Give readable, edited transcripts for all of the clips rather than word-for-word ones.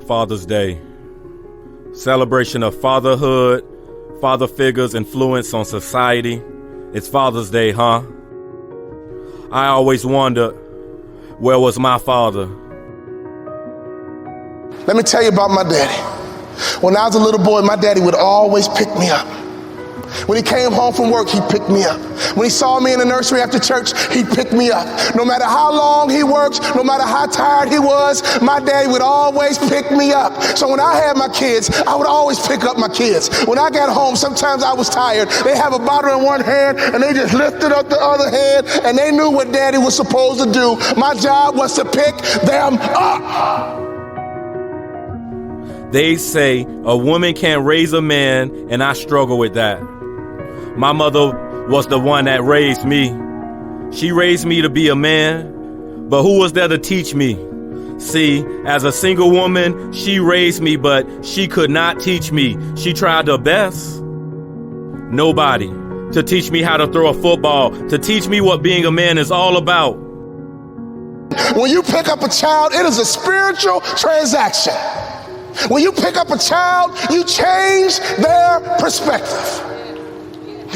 Father's Day. Celebration of fatherhood, father figures' influence on society. It's Father's Day, huh? I always wondered, where was my father? Let me tell you about my daddy. When I was a little boy, my daddy would always pick me up. When he came home from work, he'd pick me up. When he saw me in the nursery after church, he'd pick me up. No matter how long he worked, no matter how tired he was, my daddy would always pick me up. So when I had my kids, I would always pick up my kids. When I got home, sometimes I was tired. They have a bottle in one hand and they just lifted up the other hand, and they knew what daddy was supposed to do. My job was to pick them up. They say a woman can't raise a man, and I struggle with that. My mother was the one that raised me. She raised me to be a man, but who was there to teach me? See, as a single woman, she raised me, but she could not teach me. She tried her best. Nobody to teach me how to throw a football, to teach me what being a man is all about. When you pick up a child, it is a spiritual transaction. When you pick up a child, you change their perspective.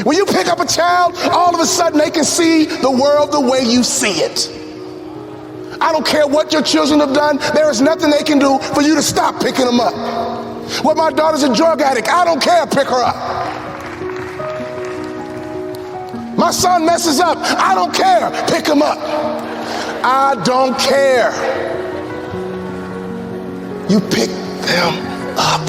When you pick up a child, all of a sudden they can see the world the way you see it. I don't care what your children have done. There is nothing they can do for you to stop picking them up. Well, my daughter's a drug addict. I don't care. Pick her up. My son messes up. I don't care. Pick him up. I don't care. You pick them up.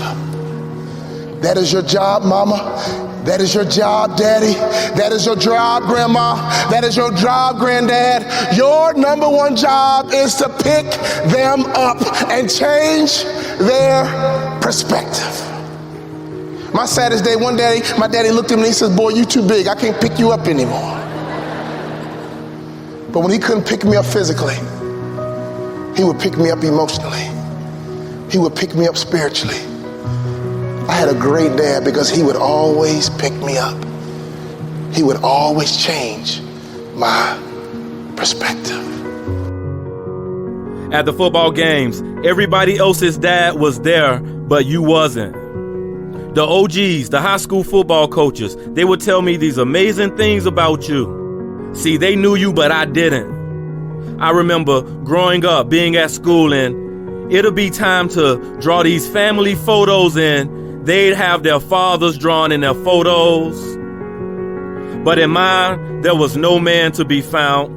That is your job, mama. That is your job, daddy. That is your job, grandma. That is your job, granddad. Your number one job is to pick them up and change their perspective. My saddest day, one day, my daddy looked at me and he says, boy, you too big. I can't pick you up anymore. But when he couldn't pick me up physically, he would pick me up emotionally. He would pick me up spiritually. I had a great dad because he would always pick me up. He would always change my perspective. At the football games, everybody else's dad was there, but you wasn't. The OGs, the high school football coaches, they would tell me these amazing things about you. See, they knew you, but I didn't. I remember growing up, being at school, and it'll be time to draw these family photos in. They'd have their fathers drawn in their photos. But in mine, there was no man to be found.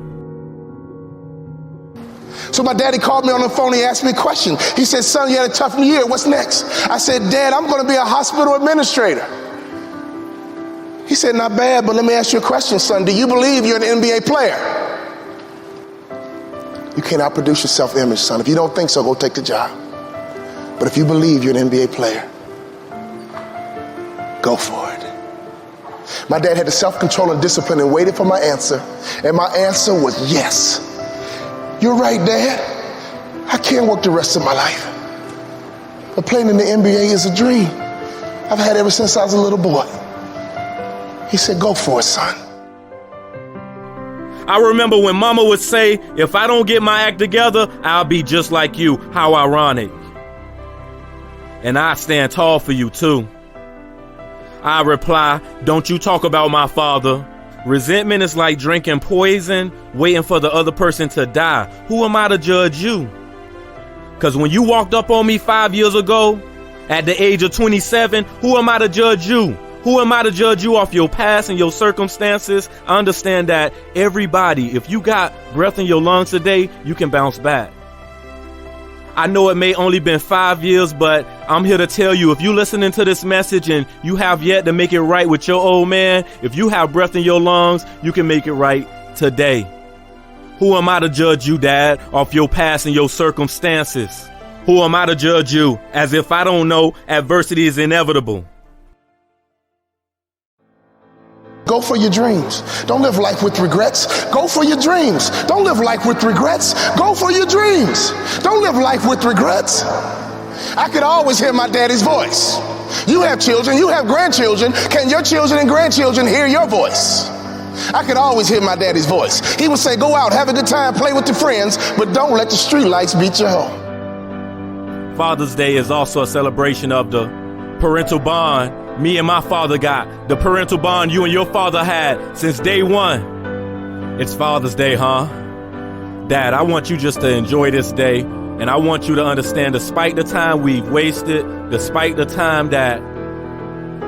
So my daddy called me on the phone. He asked me a question. He said, son, you had a tough year. What's next? I said, Dad, I'm going to be a hospital administrator. He said, not bad, but let me ask you a question, son. Do you believe you're an NBA player? You can't outproduce your self-image, son. If you don't think so, go take the job. But if you believe you're an NBA player, go for it. My dad had the self-control and discipline and waited for my answer. And my answer was yes. You're right, Dad. I can't work the rest of my life. But playing in the NBA is a dream I've had ever since I was a little boy. He said, go for it, son. I remember when Mama would say, if I don't get my act together, I'll be just like you. How ironic. And I stand tall for you too. I reply, don't you talk about my father. Resentment is like drinking poison, waiting for the other person to die. Who am I to judge you? Because when you walked up on me 5 years ago, at the age of 27, who am I to judge you? Who am I to judge you off your past and your circumstances? I understand that everybody, if you got breath in your lungs today, you can bounce back. I know it may only been 5 years, but I'm here to tell you, if you listening to this message and you have yet to make it right with your old man, if you have breath in your lungs, you can make it right today. Who am I to judge you, Dad, off your past and your circumstances? Who am I to judge you as if I don't know adversity is inevitable? Go for your dreams. Don't live life with regrets. Go for your dreams. Don't live life with regrets. Go for your dreams. Don't live life with regrets. I could always hear my daddy's voice. You have children, you have grandchildren. Can your children and grandchildren hear your voice? I could always hear my daddy's voice. He would say, go out, have a good time, play with your friends, but don't let the street lights beat you home. Father's Day is also a celebration of the parental bond me and my father got, the parental bond you and your father had since day one. It's Father's Day, huh? Dad, I want you just to enjoy this day, and I want you to understand, despite the time we've wasted, despite the time that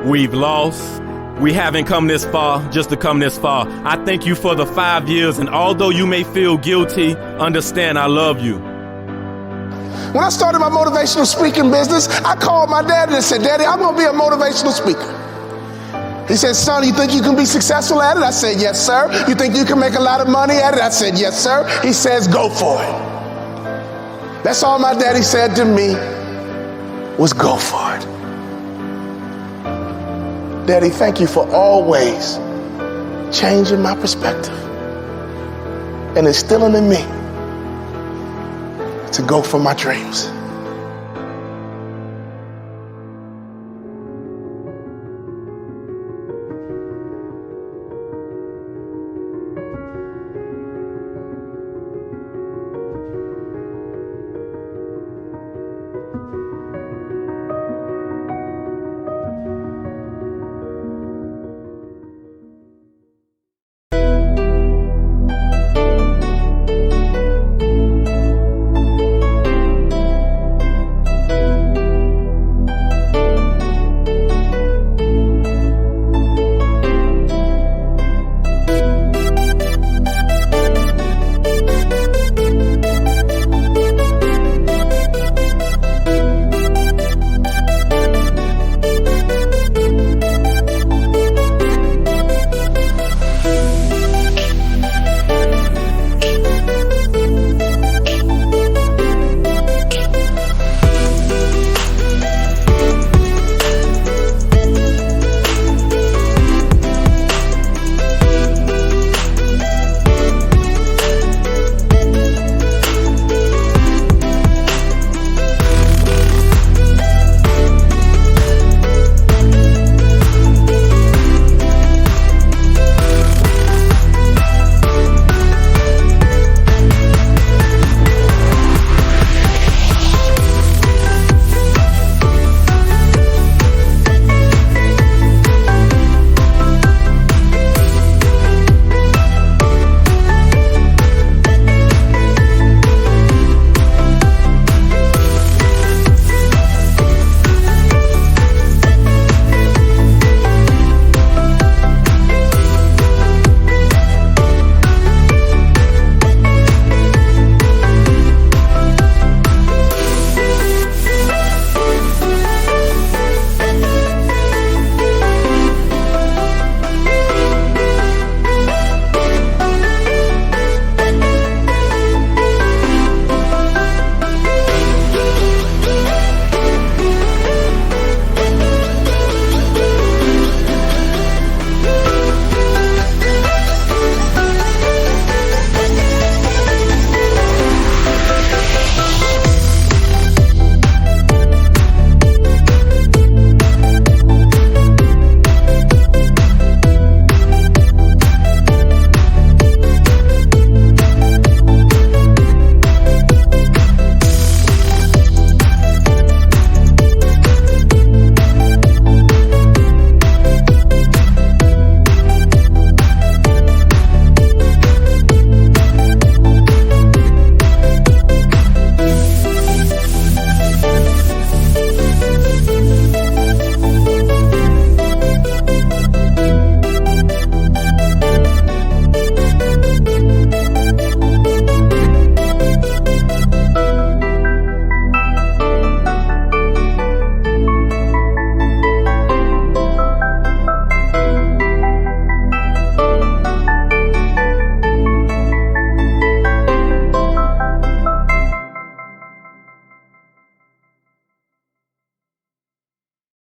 we've lost, we haven't come this far just to come this far. I thank you for the 5 years, and although you may feel guilty, understand I love you. When I started my motivational speaking business, I called my daddy and said, Daddy, I'm gonna be a motivational speaker. He said, son, you think you can be successful at it? I said, yes, sir. You think you can make a lot of money at it? I said, yes, sir. He says, go for it. That's all my daddy said to me was go for it. Daddy, thank you for always changing my perspective and instilling in me to go for my dreams.